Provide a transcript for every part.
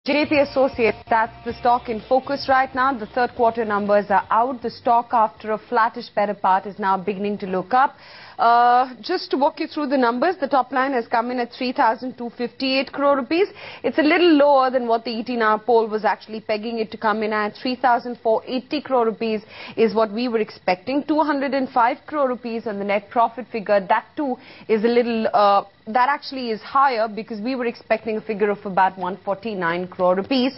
JP Associates, that's the stock in focus right now. The third quarter numbers are out. The stock, after a flattish better part, is now beginning to look up. Just to walk you through the numbers, the top line has come in at 3,258 crore rupees. It's a little lower than what the ET Now poll was actually pegging it to come in at. 3,480 crore rupees is what we were expecting. 205 crore rupees on the net profit figure. That too is a little... that actually is higher because we were expecting a figure of about 149 crore rupees.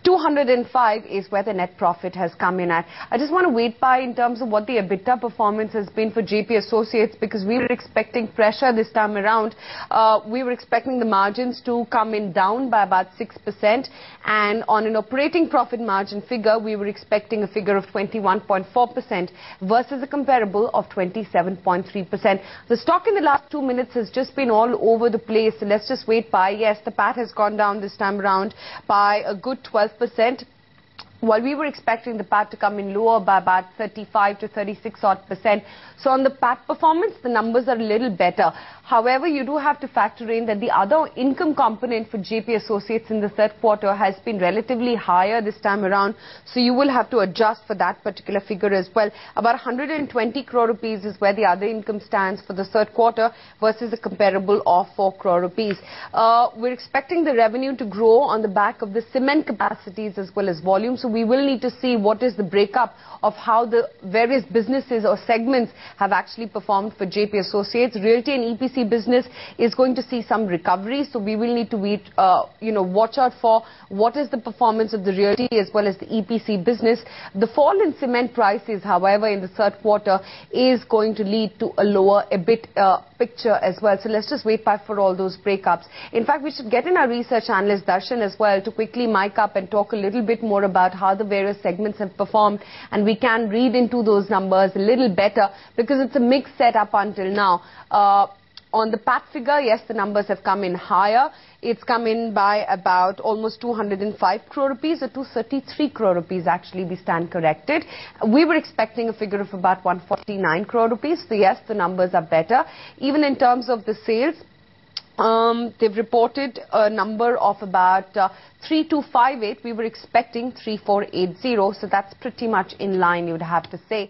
205 is where the net profit has come in at. I just want to wait by in terms of what the EBITDA performance has been for JP Associates, because we were expecting pressure this time around. We were expecting the margins to come in down by about 6%, and on an operating profit margin figure, we were expecting a figure of 21.4% versus a comparable of 27.3%. The stock in the last 2 minutes has just been all over the place. So let's just wait by. Yes, the PAT has gone down this time around by a good 12%. While we were expecting the PAT to come in lower by about 35 to 36 odd percent. So on the PAT performance, the numbers are a little better. However, you do have to factor in that the other income component for JP Associates in the third quarter has been relatively higher this time around. So you will have to adjust for that particular figure as well. About 120 crore rupees is where the other income stands for the third quarter versus a comparable of 4 crore rupees. We're expecting the revenue to grow on the back of the cement capacities as well as volume. So we will need to see what is the breakup of how the various businesses or segments have actually performed for JP Associates. Realty and EPC business is going to see some recovery, so we will need to wait, watch out for what is the performance of the realty as well as the EPC business. The fall in cement prices, however, in the third quarter is going to lead to a lower EBIT picture as well. So let's just wait back for all those breakups. In fact, we should get in our research analyst Darshan as well to quickly mic up and talk a little bit more about how the various segments have performed, and we can read into those numbers a little better because it's a mixed set up until now. On the PAT figure, yes, the numbers have come in higher. It's come in by about almost 205 crore rupees, or 233 crore rupees actually, we stand corrected. We were expecting a figure of about 149 crore rupees. So yes, the numbers are better. Even in terms of the sales, they've reported a number of about 3258. We were expecting 3480. So that's pretty much in line, you would have to say.